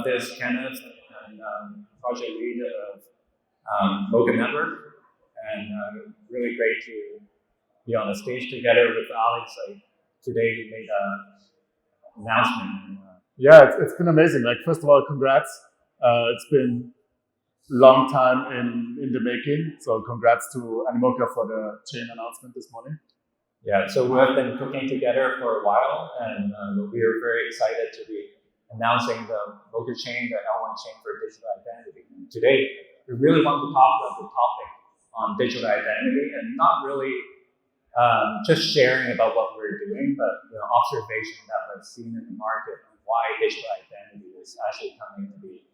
This is Kenneth, and project lead of Moca Network, and really great to be on the stage together with Alex. Today we made an announcement. Yeah, it's been amazing. First of all, congrats. It's been a long time in the making, so congrats to Animoca for the chain announcement this morning. Yeah, so we have been cooking together for a while, and we are very excited to be announcing the Moca chain, the L1 chain for digital identity. And today, we really want to talk about the topic on digital identity, and not really just sharing about what we're doing, but observation that we've seen in the market and why digital identity is actually coming to be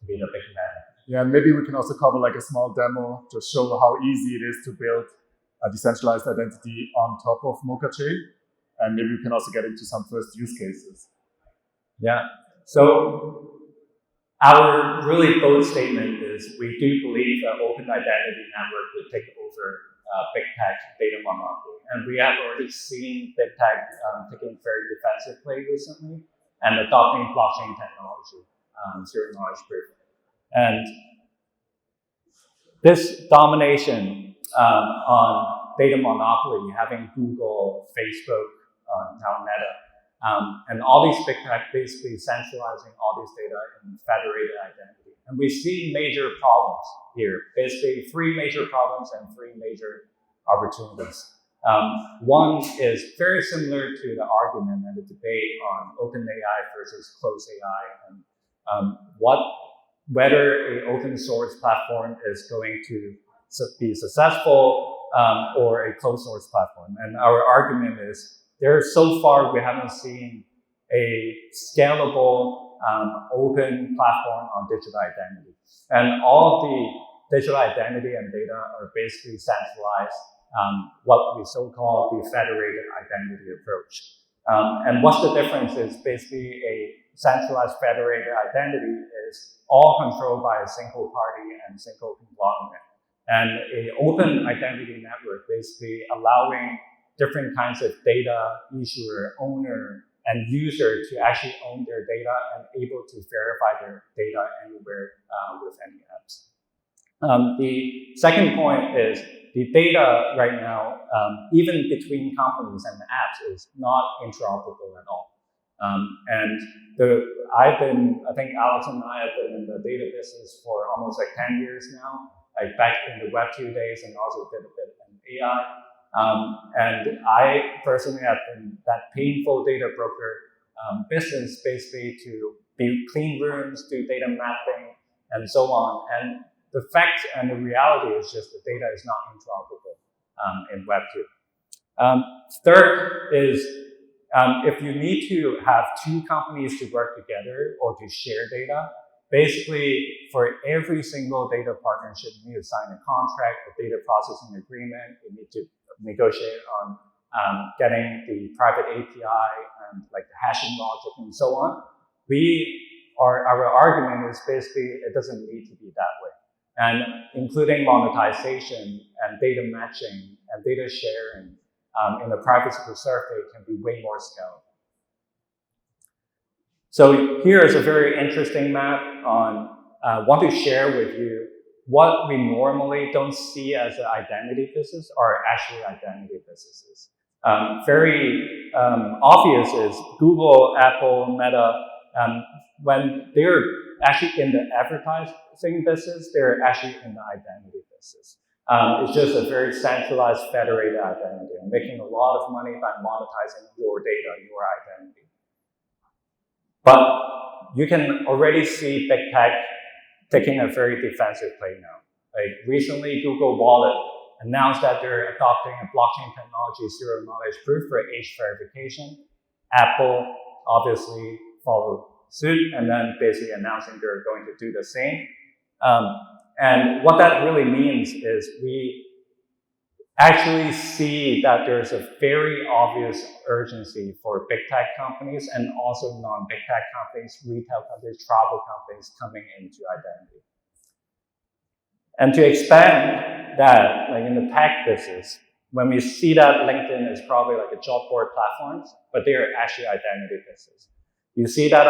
the big matter. Yeah, and maybe we can also cover a small demo to show how easy it is to build a decentralized identity on top of Moca chain, and maybe we can also get into some first use cases. Yeah. So our really bold statement is we do believe that open identity network will take over big tech data monopoly. And we have already seen big tech taking very defensive play recently and adopting blockchain technology, zero knowledge proof. And this domination on data monopoly, having Google, Facebook, now Meta, and all these big tech basically centralizing all these data in federated identity. And we see major problems here, basically three major problems and three major opportunities. One is very similar to the argument and the debate on open AI versus closed AI, and whether an open source platform is going to be successful or a closed source platform. And our argument is so far we haven't seen a scalable open platform on digital identity. And all the digital identity and data are basically centralized, what we so-call the federated identity approach. And what's the difference is basically a centralized federated identity is all controlled by a single party and single conglomerate. And an open identity network basically allowing different kinds of data, issuer, owner, and user to actually own their data and able to verify their data anywhere with any apps. The second point is the data right now, even between companies and apps, is not interoperable at all. And I think Alex and I have been in the data business for almost 10 years now, back in the Web2 days, and also did a bit in AI. And I personally have been that painful data broker business, basically to build clean rooms, do data mapping, and so on. And the fact and the reality is just the data is not interoperable in Web2. Third is if you need to have two companies to work together or to share data, basically for every single data partnership, you need to sign a contract, a data processing agreement, you need to negotiate on getting the private API and the hashing logic and so on. Our argument is basically it doesn't need to be that way. And including monetization and data matching and data sharing in the privacy preserved state can be way more scalable. So here is a very interesting map on, want to share with you what we normally don't see as an identity business are actually identity businesses. Very obvious is Google, Apple, Meta, when they're actually in the advertising business, they're actually in the identity business. It's just a very centralized federated identity and making a lot of money by monetizing your data, your identity. But you can already see big tech taking a very defensive play now. Recently, Google Wallet announced that they're adopting a blockchain technology, zero knowledge proof for age verification. Apple obviously followed suit and then basically announcing they're going to do the same. And what that really means is we actually see that there's a very obvious urgency for big tech companies and also non-big tech companies, retail companies, travel companies coming into identity. And to expand that, in the tech business, when we see that LinkedIn is probably a job board platforms, but they are actually identity business. You see that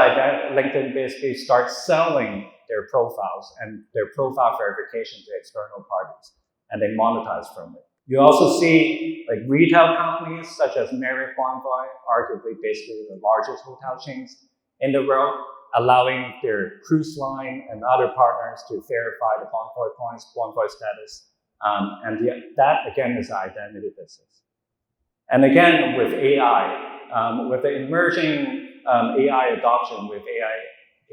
LinkedIn basically starts selling their profiles and their profile verification to external parties, and they monetize from it. You also see like retail companies such as Marriott Bonvoy, arguably basically the largest hotel chains in the world, allowing their cruise line and other partners to verify the Bonvoy points, Bonvoy status. That again is the identity business. And again, with AI, with the emerging AI adoption with AI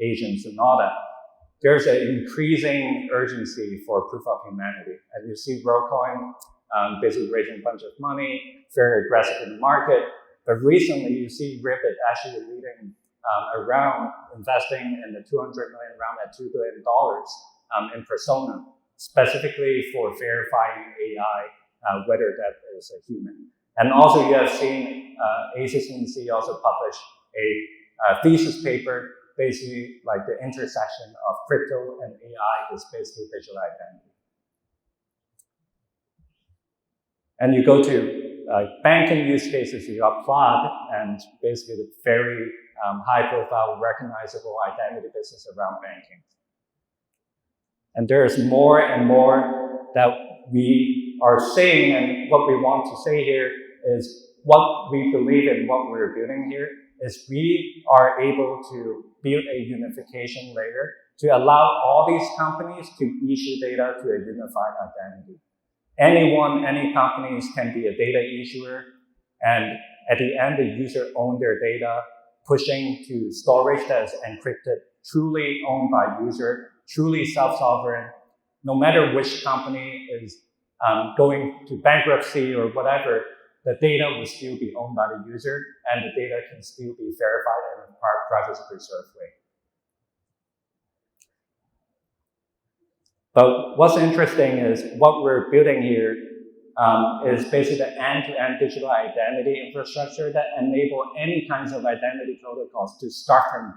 agents and all that, there's an increasing urgency for proof of humanity. And you see WorldCoin basically raising a bunch of money, very aggressive in the market. But recently, you see Ribbit actually leading around investing in the $200 million round at $2 billion in Persona, specifically for verifying AI, whether that is a human. And also, you have seen ACCNC also publish a thesis paper, basically like the intersection of crypto and AI is basically digital identity. And you go to banking use cases, you got Plaid, and basically the very high-profile, recognizable identity business around banking. And there is more and more that we are saying, and what we want to say here is what we believe in, what we're building here, is we are able to build a unification layer to allow all these companies to issue data to a unified identity. Anyone, any companies can be a data issuer, and at the end, the user owns their data, pushing to storage that is encrypted, truly owned by user, truly self-sovereign. No matter which company is going to bankruptcy or whatever, the data will still be owned by the user, and the data can still be verified in a privacy-preserved way. But what's interesting is what we're building here is basically the end-to-end digital identity infrastructure that enable any kinds of identity protocols to start from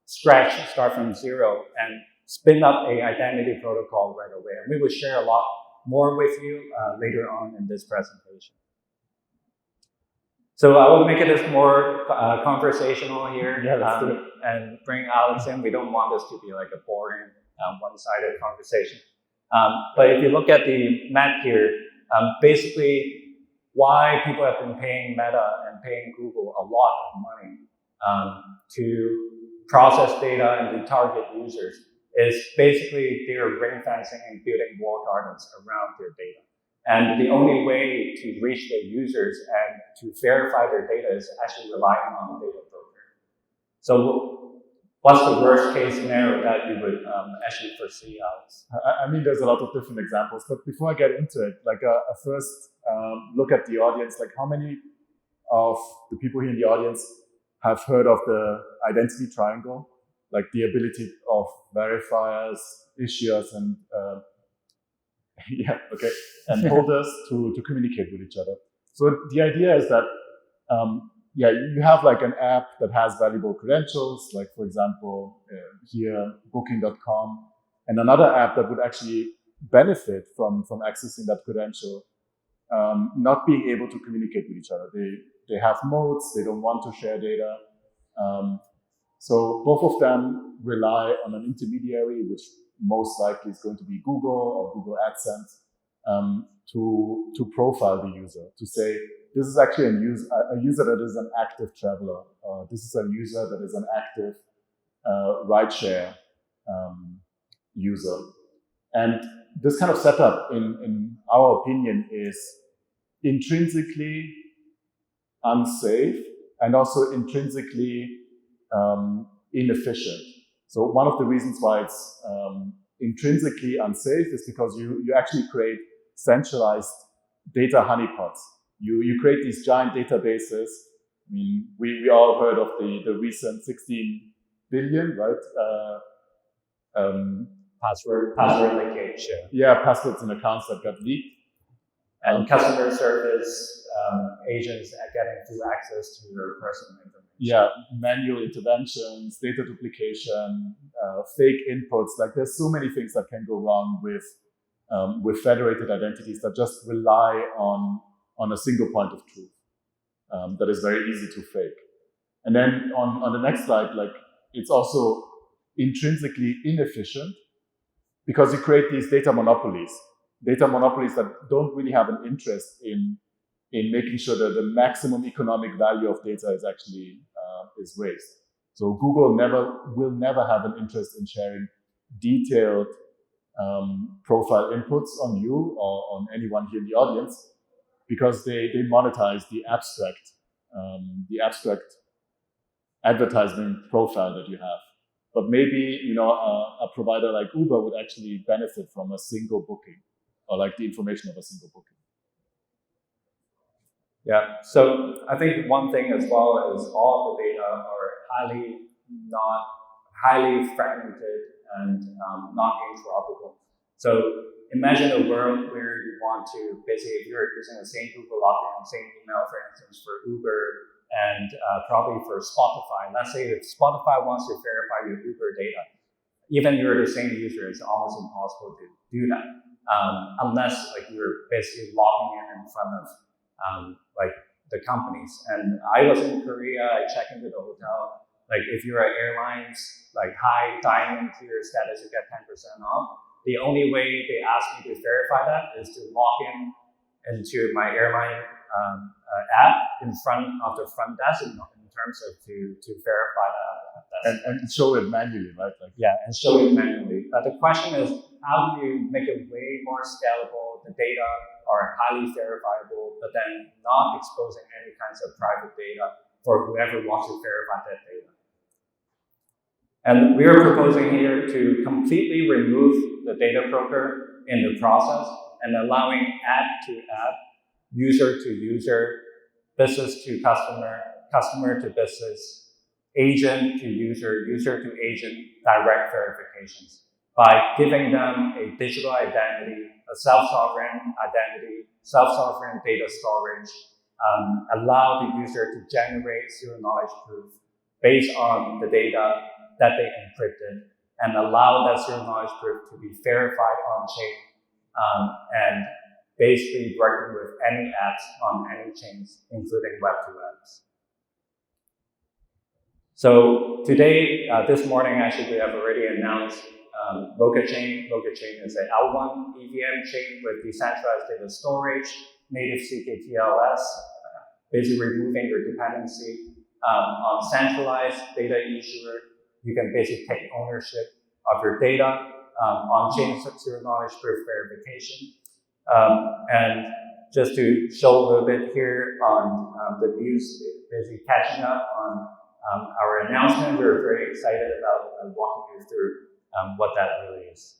scratch, start from zero, and spin up an identity protocol right away. And we will share a lot more with you later on in this presentation. So I will make it more conversational here, and bring Alex in. We don't want this to be like a boring, one-sided conversation. But if you look at the map here, basically why people have been paying Meta and paying Google a lot of money to process data and to target users is basically they're ring fencing and building walled gardens around their data. And the only way to reach their users and to verify their data is actually relying on the data broker. So what's the worst case scenario that you would actually foresee, Alex? I mean, there's a lot of different examples, but before I get into it, like a first look at the audience, like how many of the people here in the audience have heard of the identity triangle? Like the ability of verifiers, issuers, and and holders to communicate with each other. So the idea is that you have like an app that has valuable credentials, like for example here Booking.com, and another app that would actually benefit from accessing that credential, not being able to communicate with each other. They have modes, they don't want to share data. So both of them rely on an intermediary, which most likely is going to be Google or Google AdSense, to profile the user, to say, this is actually a user that is an active traveler. This is a user that is an active rideshare user. And this kind of setup, in our opinion, is intrinsically unsafe and also intrinsically inefficient. So one of the reasons why it's intrinsically unsafe is because you actually create centralized data honeypots. You create these giant databases. I mean, we all heard of the recent 16 billion, right? Password leakage. Yeah, passwords and accounts that got leaked. And customer service agents are getting full access to your personal information. Yeah, manual interventions, data duplication, fake inputs. Like there's so many things that can go wrong with federated identities that just rely on a single point of truth that is very easy to fake. And then on the next slide, like it's also intrinsically inefficient because you create these data monopolies that don't really have an interest in making sure that the maximum economic value of data is actually is raised. So Google will never have an interest in sharing detailed profile inputs on you or on anyone here in the audience, because they monetize the abstract advertisement profile that you have. But maybe, you know, a provider like Uber would actually benefit from a single booking, or like the information of a single booking. Yeah, so I think one thing as well is all the data are highly fragmented and not interoperable. So imagine a world where you want to basically, if you're using the same Google login, same email, for instance, for Uber and probably for Spotify. Let's say if Spotify wants to verify your Uber data, even you're the same user, it's almost impossible to do that unless like you're basically logging in front of like the companies. And I was in Korea, I checked into the hotel. Like if you're an airlines, like high diamond tier status, you get 10% off. The only way they ask me to verify that is to log into my airline app in front of the front desk in terms of to verify that. And show it manually, right? Like, yeah, and show it manually. But the question is, how do you make it way more scalable? The data are highly verifiable, but then not exposing any kinds of private data for whoever wants to verify that data. And we are proposing here to completely remove the data broker in the process and allowing app to app, user to user, business to customer, customer to business, agent to user, user to agent direct verifications by giving them a digital identity, a self-sovereign identity, self-sovereign data storage, allow the user to generate zero-knowledge proof based on the data that they encrypted, and allow that zero-knowledge proof to be verified on-chain, and basically working with any apps on any chains, including Web2 apps. So today, this morning, actually, we have already announced Moca Chain. Moca Chain is an L1 EVM chain with decentralized data storage, native zkTLS, basically removing your dependency on centralized data issuer. You can basically take ownership of your data on-chain zero-knowledge proof verification. And just to show a little bit here on the news, basically catching up on our announcement, we're very excited about walking you through what that really is.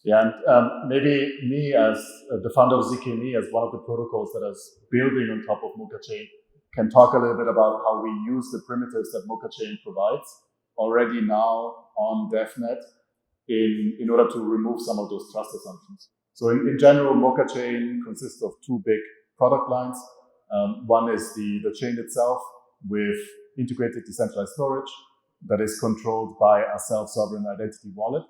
Yeah, and maybe me as the founder of zkMe, as one of the protocols that is building on top of Moca Chain, can talk a little bit about how we use the primitives that Moca Chain provides already now on DevNet in order to remove some of those trust assumptions. So in general, Moca Chain consists of two big product lines. One is the chain itself with integrated decentralized storage that is controlled by a self-sovereign identity wallet,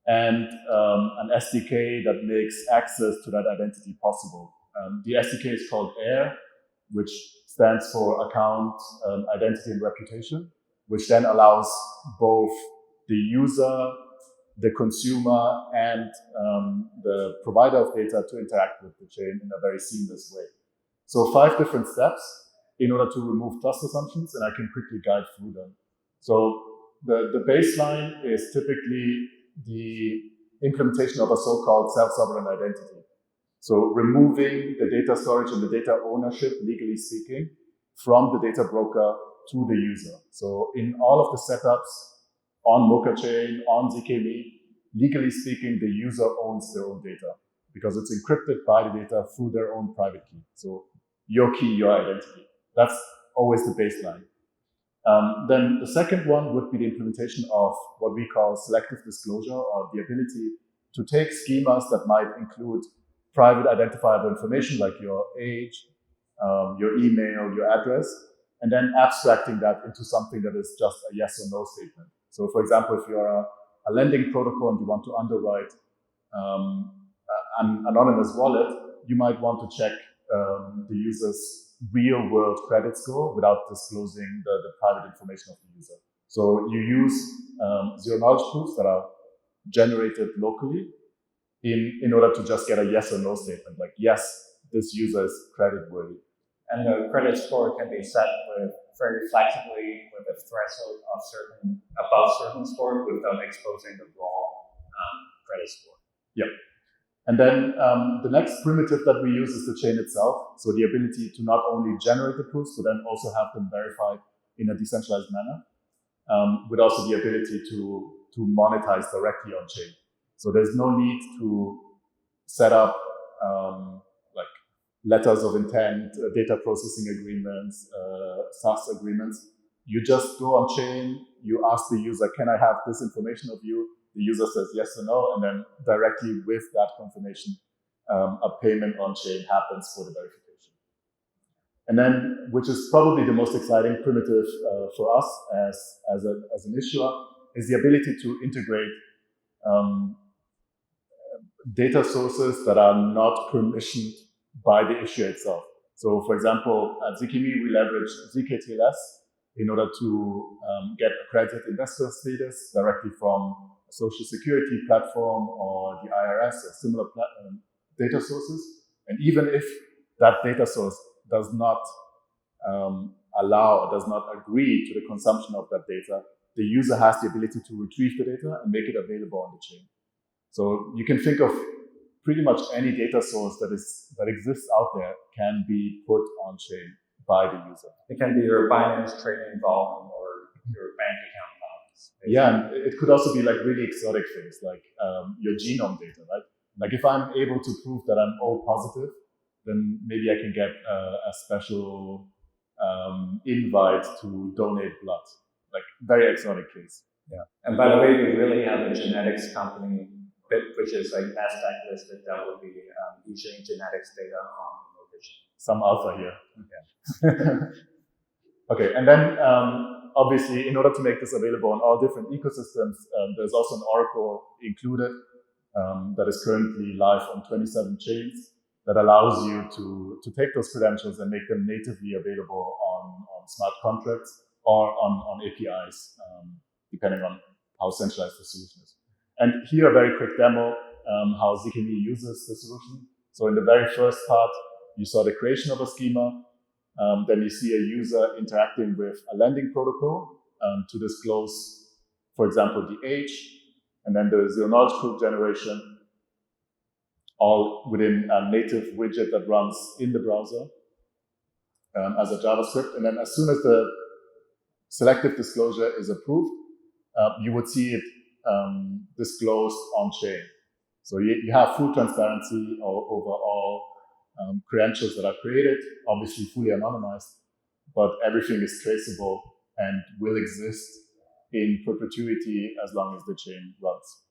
and an SDK that makes access to that identity possible. The SDK is called AIR, which stands for Account, Identity, and Reputation, which then allows both the user, the consumer, and the provider of data to interact with the chain in a very seamless way. So 5 different steps in order to remove trust assumptions, and I can quickly guide through them. So the baseline is typically the implementation of a so-called self-sovereign identity. So removing the data storage and the data ownership, legally speaking, from the data broker to the user. So in all of the setups on Moca Chain, on zkMe, legally speaking, the user owns their own data because it's encrypted by the data through their own private key. So your key, your identity. That's always the baseline. Then the second one would be the implementation of what we call selective disclosure, or the ability to take schemas that might include private identifiable information like your age, your email, your address, and then abstracting that into something that is just a yes or no statement. So for example, if you're a lending protocol and you want to underwrite an anonymous wallet, you might want to check the user's real world credit score without disclosing the private information of the user. So you use zero knowledge proofs that are generated locally in order to just get a yes or no statement, like yes, this user is creditworthy. And the credit score can be set with very flexibly with a threshold of above certain score without exposing the raw credit score. Yep. And then the next primitive that we use is the chain itself. So the ability to not only generate the proofs, but then also have them verified in a decentralized manner, with also the ability to monetize directly on chain. So there's no need to set up like letters of intent, data processing agreements, SaaS agreements. You just go on chain, you ask the user, can I have this information of you? The user says yes or no, and then directly with that confirmation, a payment on chain happens for the verification. And then, which is probably the most exciting primitive for us as an issuer, is the ability to integrate data sources that are not permissioned by the issuer itself. So, for example, at zkMe, we leverage zkTLS in order to get accredited investor status directly from a social security platform or the IRS or similar data sources. And even if that data source does not allow or does not agree to the consumption of that data, the user has the ability to retrieve the data and make it available on the chain. So you can think of pretty much any data source that exists out there can be put on chain by the user. It can be your Binance trading volume or your bank account balance. Yeah, and it could also be like really exotic things like your genome data, right? Like if I'm able to prove that I'm O positive, then maybe I can get a special invite to donate blood, like very exotic case. Yeah. And by the way, we really have a genetics company, which is like Nasdaq listed, that will be issuing genetics data on Movision. Some alpha here. Yeah. Okay, and then obviously, in order to make this available on all different ecosystems, there's also an oracle included that is currently live on 27 chains that allows you to take those credentials and make them natively available on smart contracts or on APIs, depending on how centralized the solution is. And here, a very quick demo how zkMe uses the solution. So in the very first part, you saw the creation of a schema. Then you see a user interacting with a lending protocol to disclose, for example, the age, and then the zero knowledge proof generation, all within a native widget that runs in the browser as a JavaScript. And then as soon as the selective disclosure is approved, you would see it disclosed on chain. So you have full transparency over all credentials that are created, obviously fully anonymized, but everything is traceable and will exist in perpetuity as long as the chain runs.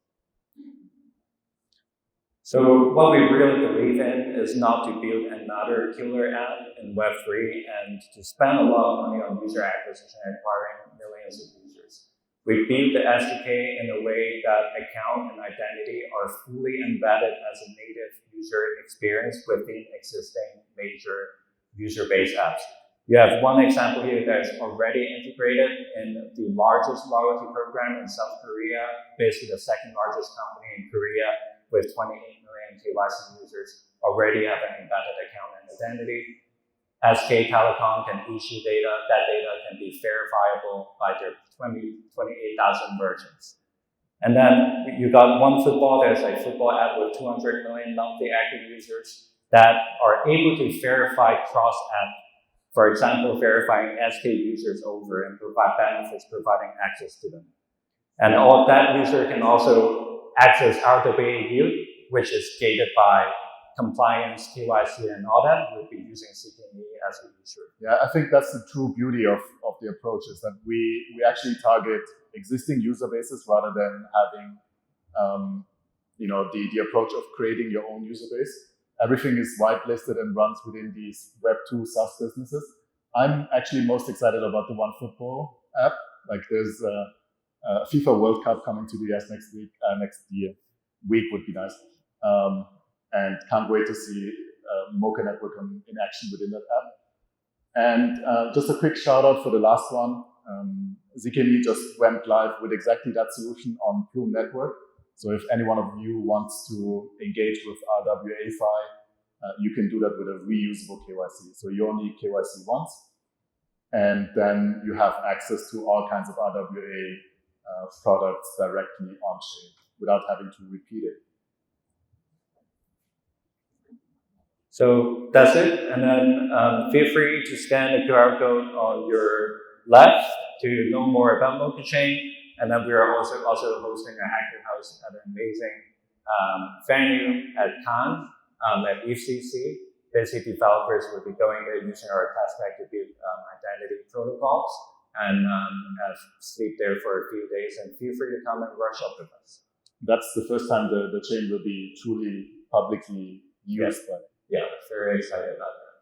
So what we really believe in is not to build another killer app in Web3 and to spend a lot of money on user acquisition and acquiring millions of users. We build the SDK in a way that account and identity are fully embedded as a native user experience within existing major user-based apps. You have one example here that is already integrated in the largest loyalty program in South Korea, basically the second largest company in Korea with 28 million KYC users already have an embedded account and identity. SK Telecom can issue data. That data can be verifiable by their 28,000 merchants. And then you got OneFootball. There's a football app with 200 million monthly active users that are able to verify cross-app. For example, verifying SK users over and provide benefits, providing access to them. And all that user can also access RWAFi, which is gated by compliance, KYC, and all that. We'll be using zkMe as a user. Yeah, I think that's the true beauty of the approach, is that we actually target existing user bases rather than having the approach of creating your own user base. Everything is whitelisted and runs within these Web2 SaaS businesses. I'm actually most excited about the OneFootball app. Like there's a FIFA World Cup coming to the US next year. Week would be nice. And can't wait to see Moca Network in action within that app. And just a quick shout out for the last one. zkMe just went live with exactly that solution on Plume Network. So if any one of you wants to engage with RWAFi, you can do that with a reusable KYC. So you only KYC once, and then you have access to all kinds of RWA products directly on-chain without having to repeat it. So that's it. And then feel free to scan the QR code on your left to know more about Moca Chain. And then we are also hosting a hacker house at an amazing venue at Cannes at EFCC. Basically, developers will be going there using our testbed to build identity protocols and sleep there for a few days. And feel free to come and workshop with us. That's the first time the chain will be truly publicly used. Yes. Yeah, very excited about that.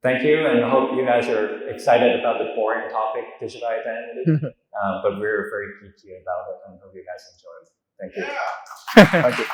Thank you, and I hope you guys are excited about the boring topic, digital identity. But we're very geeky about it, and hope you guys enjoy it. Thank you. Thank you.